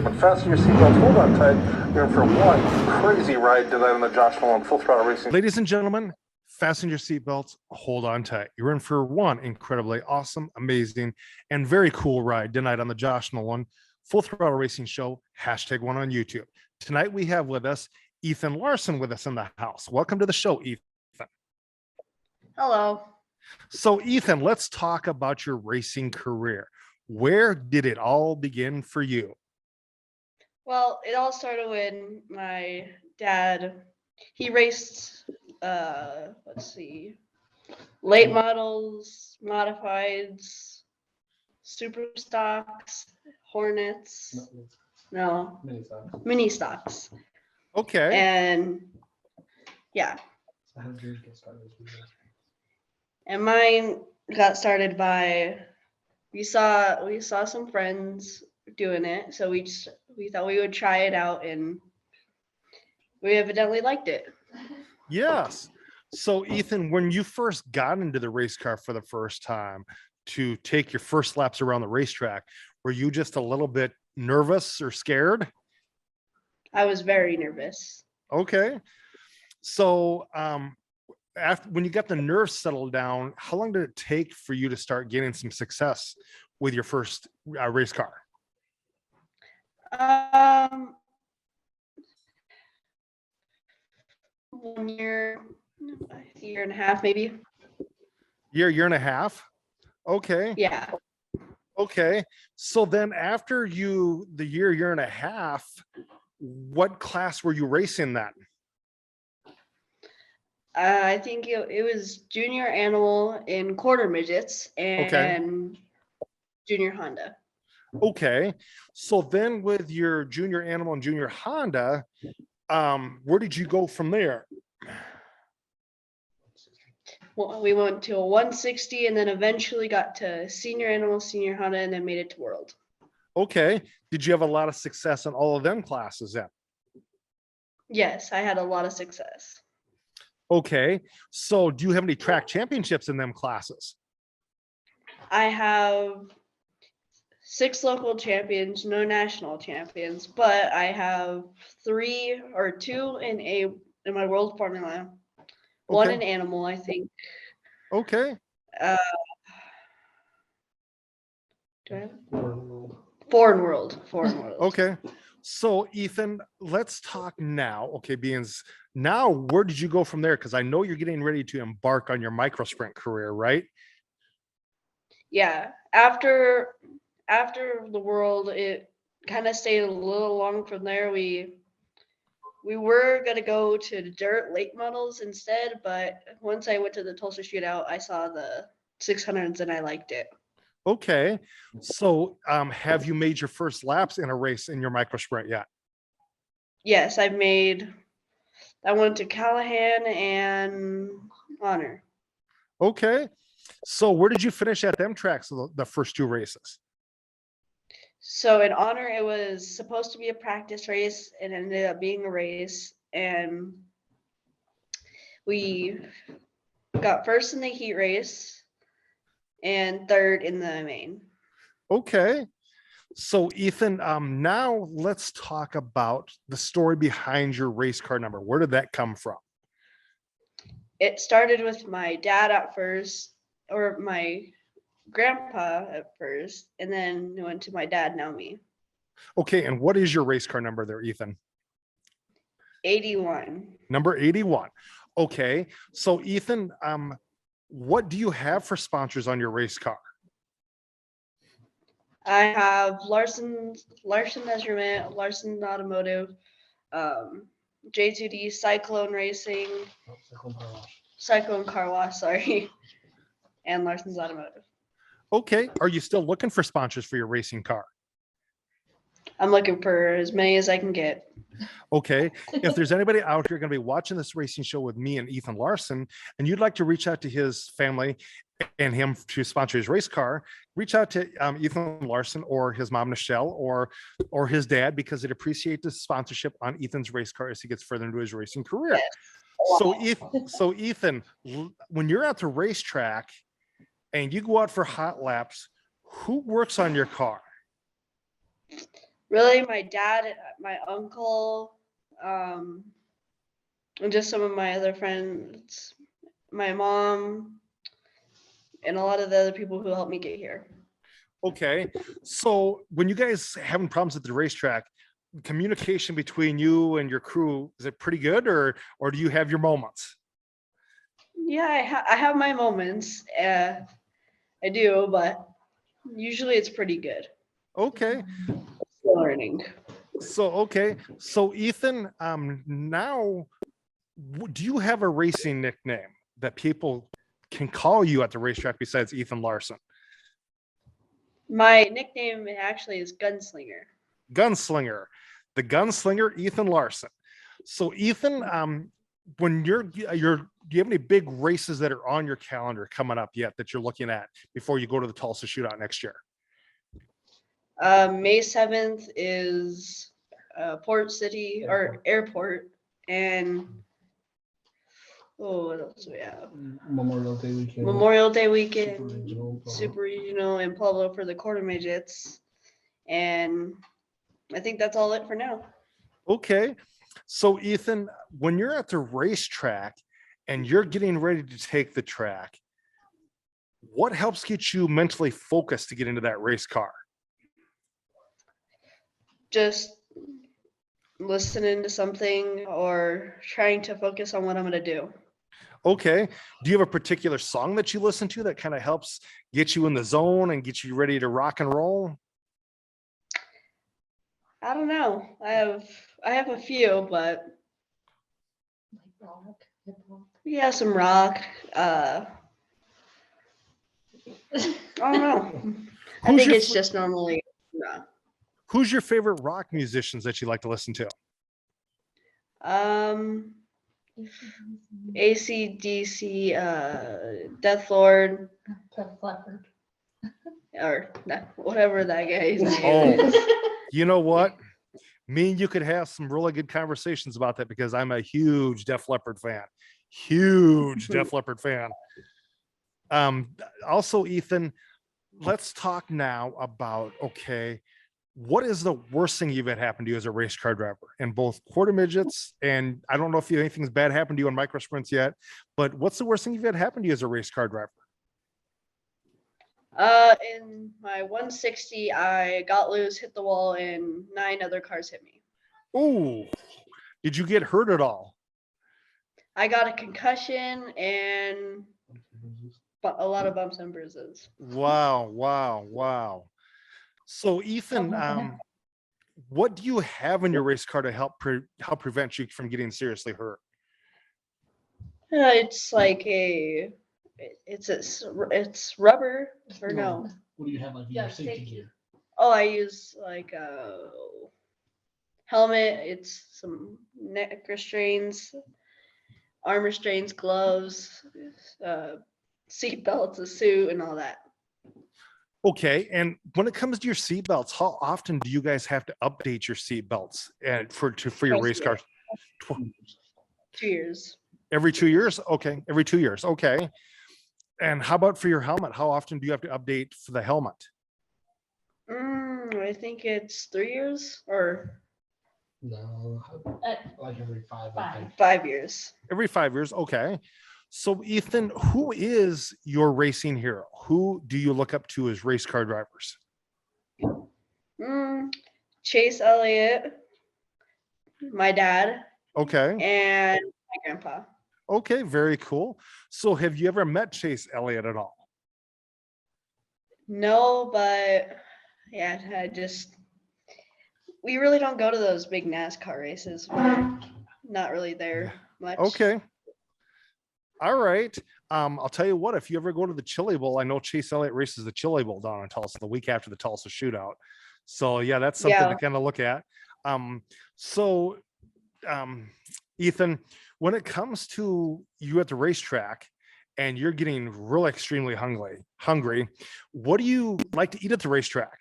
Fasten your seatbelts, hold on tight. You're in for one crazy ride tonight on the Josh Nolan Full Throttle Racing. Ladies and gentlemen, fasten your seatbelts, hold on tight. You're in for one incredibly awesome, amazing, and very cool ride tonight on the Josh Nolan Full Throttle Racing Show, #1 on YouTube. Tonight we have with us Ethan Larson with us in the house. Welcome to the show, Ethan. Hello. So Ethan, let's talk about your racing career. Where did it all begin for you? Well, it all started when my dad, he raced, late models, modifieds, super stocks, Hornets, no, mini stocks. Okay. And yeah. And mine got started by, we saw some friends doing it, so we thought we would try it out, and we evidently liked it. Yes. So Ethan, when you first got into the race car for the first time to take your first laps around the racetrack, were you just a little bit nervous or scared? I was very nervous. Okay. So after when you got the nerves settled down, how long did it take for you to start getting some success with your first race car? Um, 1 year, a year and a half, maybe. Year and a half. Okay. Yeah. Okay. So then after the year and a half, what class were you racing then? I think it was junior animal in quarter midgets and junior Honda. Okay. So then with your junior animal and junior Honda, where did you go from there? Well, we went to a 160 and then eventually got to senior animal, senior Honda, and then made it to world. Okay. Did you have a lot of success in all of them classes then? Yes, I had a lot of success. Okay. So do you have any track championships in them classes? I have 6 local champions, no national champions, but I have 3 or 2 in my world formula. One Okay. in animal, I think. Okay. Do I have? 4 in world. 4 in world. Okay. So Ethan, let's talk now. Okay, now where did you go from there? Because I know you're getting ready to embark on your micro sprint career, right? Yeah. After the world, it kind of stayed a little long from there. We were gonna go to dirt late models instead, but once I went to the Tulsa shootout, I saw the 600s and I liked it. Okay. So have you made your first laps in a race in your micro sprint yet? Yes, I went to Callahan and Honor. Okay. So where did you finish at them tracks the first 2 races? So in Honor, it was supposed to be a practice race and ended up being a race. And we got first in the heat race and third in the main. Okay. So Ethan, now let's talk about the story behind your race car number. Where did that come from? It started with my dad at first, or my grandpa at first, and then it went to my dad, now me. Okay, and what is your race car number there, Ethan? 81. Number 81. Okay, so Ethan, what do you have for sponsors on your race car? I have Larson Measurement, Larson Automotive, J2D, Cyclone Racing, Cyclone Car Wash, sorry, and Larson's Automotive. Okay, are you still looking for sponsors for your racing car? I'm looking for as many as I can get. Okay, if there's anybody out here going to be watching this racing show with me and Ethan Larson, and you'd like to reach out to his family and him to sponsor his race car, reach out to Ethan Larson or his mom Michelle or his dad, because they'd appreciate the sponsorship on Ethan's race car as he gets further into his racing career. Yes. So Ethan, when you're at the racetrack and you go out for hot laps, who works on your car? Really, my dad, my uncle, and just some of my other friends, my mom, and a lot of the other people who helped me get here. Okay. So when you guys having problems at the racetrack, communication between you and your crew, is it pretty good, or do you have your moments? Yeah, I have my moments. I do, but usually it's pretty good. Okay. Still learning. So Ethan, now do you have a racing nickname that people can call you at the racetrack besides Ethan Larson? My nickname actually is Gunslinger. Gunslinger, the gunslinger Ethan Larson. So Ethan, when do you have any big races that are on your calendar coming up yet that you're looking at before you go to the Tulsa Shootout next year? May 7th is Port City or Airport, and what else do we have? Memorial Day weekend. Memorial Day weekend, Regional, Super Regional, and Pueblo for the quarter midgets. And I think that's all it for now. Okay. So Ethan, when you're at the racetrack and you're getting ready to take the track, what helps get you mentally focused to get into that race car? Just listening to something or trying to focus on what I'm going to do. Okay. Do you have a particular song that you listen to that kind of helps get you in the zone and get you ready to rock and roll? I don't know. I have a few, but yeah, some rock. I don't know. I think it's just normally rock. Who's your favorite rock musicians that you like to listen to? AC/DC, Death Lord, or whatever that guy's name is. You know what? Me and you could have some really good conversations about that because I'm a huge Def Leppard fan. Huge Def Leppard fan. Also, Ethan, let's talk now about, okay, what is the worst thing you've had happen to you as a race car driver in both quarter midgets? And I don't know if anything's bad happened to you in micro sprints yet, but what's the worst thing you've had happen to you as a race car driver? In my 160, I got loose, hit the wall, and 9 other cars hit me. Oh, did you get hurt at all? I got a concussion and a lot of bumps and bruises. Wow. So Ethan, what do you have in your race car to help prevent you from getting seriously hurt? It's like it's rubber or no? What do you have like in your safety gear? Oh, I use like a helmet. It's some neck restraints, arm restraints, gloves, seat belts, a suit, and all that. Okay, and when it comes to your seat belts, how often do you guys have to update your seat belts and for your race cars? 2 years. Every 2 years? Okay, every 2 years. Okay. And how about for your helmet? How often do you have to update for the helmet? I think it's 3 years or No, like every 5. I think. 5 years. Every 5 years. Okay. So Ethan, who is your racing hero? Who do you look up to as race car drivers? Chase Elliott, my dad. Okay. And my grandpa. Okay, very cool. So have you ever met Chase Elliott at all? No, but yeah, we really don't go to those big NASCAR races. We're not really there much. Okay. All right. I'll tell you what, if you ever go to the Chili Bowl, I know Chase Elliott races the Chili Bowl down in Tulsa the week after the Tulsa Shootout. So yeah, that's something to kind of look at. Ethan, when it comes to you at the racetrack and you're getting really extremely hungry, what do you like to eat at the racetrack?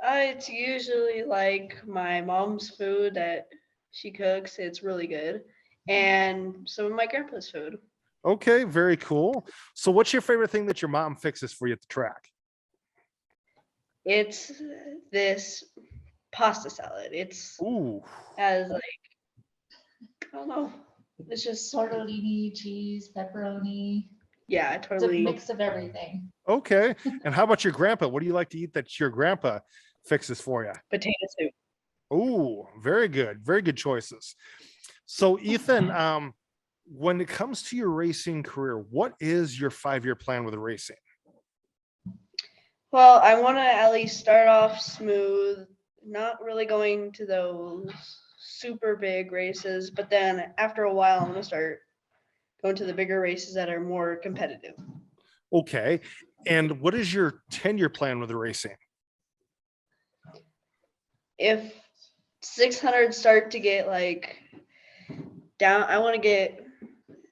It's usually like my mom's food that she cooks. It's really good. And some of my grandpa's food. Okay, very cool. So what's your favorite thing that your mom fixes for you at the track? It's this pasta salad. It's Ooh, has like, I don't know. It's just Tortellini, cheese, pepperoni. yeah, It's a totally. mix of everything. okay. And how about your grandpa? What do you like to eat that your grandpa fixes for you? Potato soup. Ooh, very good. Very good choices. So Ethan, when it comes to your racing career, what is your 5-year plan with racing? Well, I want to at least start off smooth, not really going to those super big races, but then after a while, I'm going to start going to the bigger races that are more competitive. Okay. And what is your 10-year plan with the racing? If 600 start to get like down, I want to get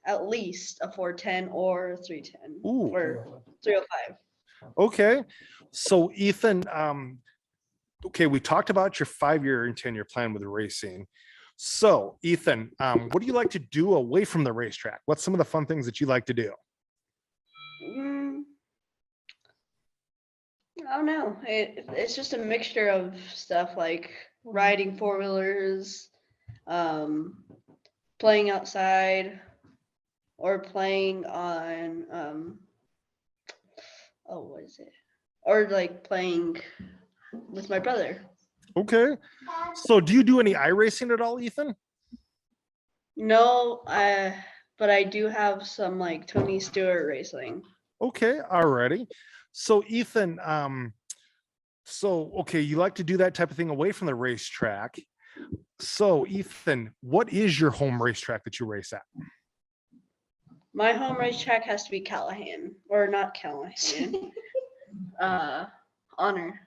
at least a 410 or 310 Ooh. or 305. Okay. So Ethan, okay, we talked about your 5-year and 10-year plan with the racing. So Ethan, what do you like to do away from the racetrack? What's some of the fun things that you like to do? I don't know. It's just a mixture of stuff like riding 4-wheelers, playing outside, or playing on what is it? Or like playing with my brother. Okay. So do you do any iRacing at all, Ethan? No, but I do have some like Tony Stewart racing. Okay, alrighty. So Ethan, okay, you like to do that type of thing away from the racetrack. So Ethan, what is your home racetrack that you race at? My home racetrack has to be Callahan, or not Callahan. Honor. Honor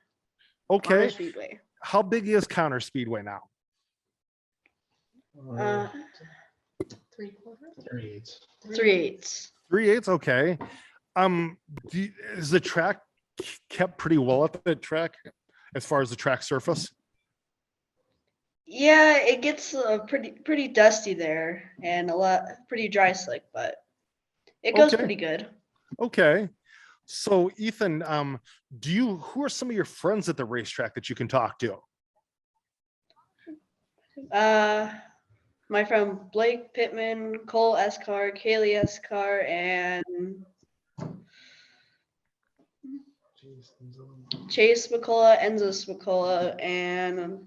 Okay. Speedway. How big is Counter Speedway now? Uh, 3/4. 3/8. 3/8. 3/8. Okay. Is the track kept pretty well at the track as far as the track surface? Yeah, it gets pretty dusty there and a lot pretty dry slick, but it goes Okay. pretty good. Okay. So Ethan, who are some of your friends at the racetrack that you can talk to? My friend Blake Pittman, Cole Escar, Kaylee Escar, and Chase McCullough, Enzo McCullough, and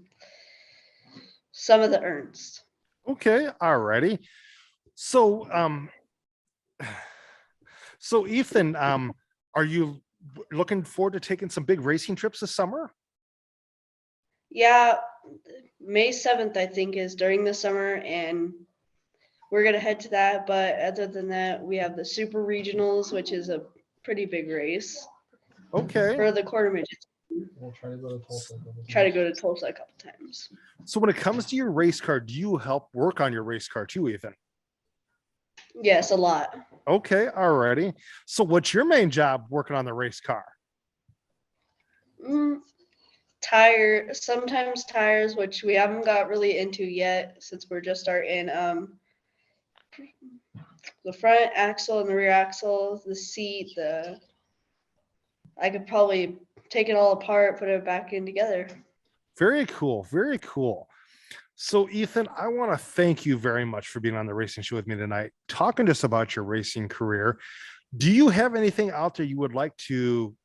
some of the Ernst. Okay, alrighty. So so Ethan, are you looking forward to taking some big racing trips this summer? Yeah, May 7th, I think, is during the summer, and we're going to head to that. But other than that, we have the Super Regionals, which is a pretty big race Okay. for the quarter midgets. We'll try to go to Tulsa. Try to go to Tulsa a couple times. So when it comes to your race car, do you help work on your race car too, Ethan? Yes, a lot. Okay, alrighty. So what's your main job working on the race car? Sometimes tires, which we haven't got really into yet since we're just starting. The front axle and the rear axle, the seat, I could probably take it all apart, put it back in together. Very cool. Very cool. So Ethan, I want to thank you very much for being on the racing show with me tonight, talking to us about your racing career. Do you have anything out there you would like to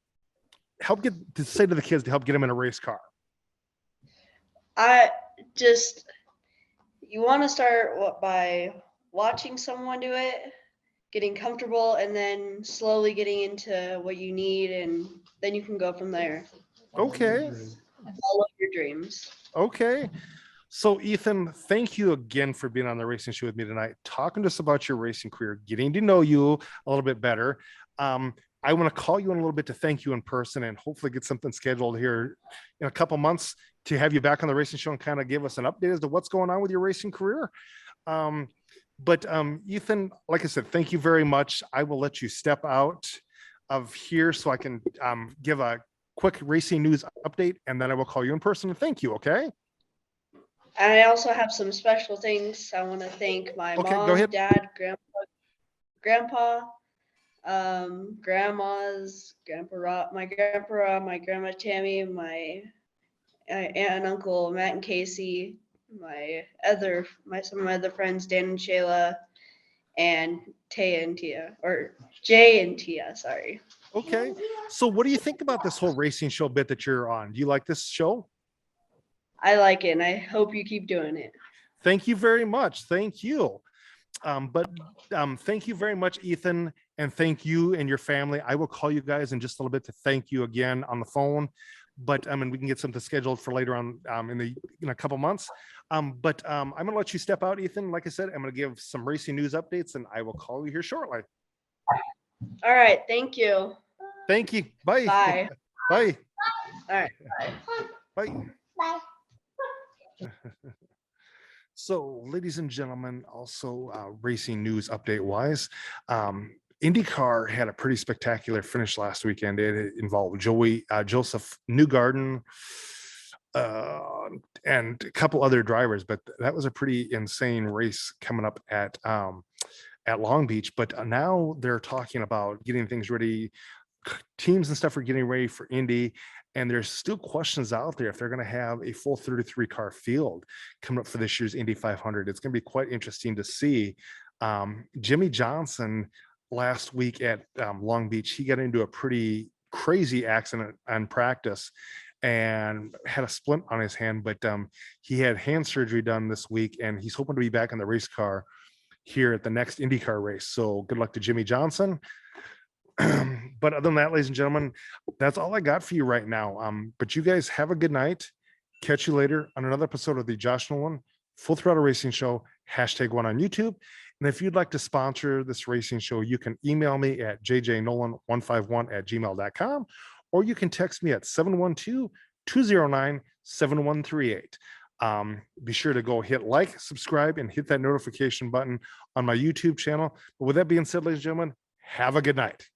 say to the kids to help get them in a race car? You want to start by watching someone do it, getting comfortable, and then slowly getting into what you need, and then you can go from there. Okay. Follow your dreams. Okay. So Ethan, thank you again for being on the racing show with me tonight, talking to us about your racing career, getting to know you a little bit better. I want to call you in a little bit to thank you in person and hopefully get something scheduled here in a couple months to have you back on the racing show and kind of give us an update as to what's going on with your racing career. But Ethan, like I said, thank you very much. I will let you step out of here so I can give a quick racing news update, and then I will call you in person and thank you. Okay. And I also have some special things. I want to thank my Okay, go mom, ahead. dad, grandpa, grandmas, my grandpa Rob, my grandma Tammy, my aunt and uncle Matt and Casey, some of my other friends Dan and Shayla, and Taya and Tia, or Jay and Tia. Sorry. Okay. So what do you think about this whole racing show bit that you're on? Do you like this show? I like it, and I hope you keep doing it. Thank you very much. Thank you. Thank you very much, Ethan, and thank you and your family. I will call you guys in just a little bit to thank you again on the phone, but and we can get something scheduled for later on in a couple months. I'm gonna let you step out, Ethan. Like I said, I'm gonna give some racing news updates, and I will call you here shortly. All right, thank you. Thank you. Bye. Bye. Bye. All right, bye. Bye. Bye. So, ladies and gentlemen, also racing news update wise, IndyCar had a pretty spectacular finish last weekend. It involved Joseph Newgarden and a couple other drivers, but that was a pretty insane race coming up at Long Beach. But now they're talking about getting things ready. Teams and stuff are getting ready for Indy. And there's still questions out there if they're going to have a full 33 car field coming up for this year's Indy 500. It's going to be quite interesting to see. Jimmy Johnson last week at Long Beach, he got into a pretty crazy accident on practice and had a splint on his hand, but he had hand surgery done this week, and he's hoping to be back in the race car here at the next IndyCar race. So good luck to Jimmy Johnson. But other than that, ladies and gentlemen, that's all I got for you right now. But you guys have a good night. Catch you later on another episode of the Josh Nolan Full Throttle Racing Show, #1 on YouTube. And if you'd like to sponsor this racing show, you can email me at jjnolan151@gmail.com, or you can text me at 712-209-7138. Be sure to go hit like, subscribe, and hit that notification button on my YouTube channel. But with that being said, ladies and gentlemen, have a good night.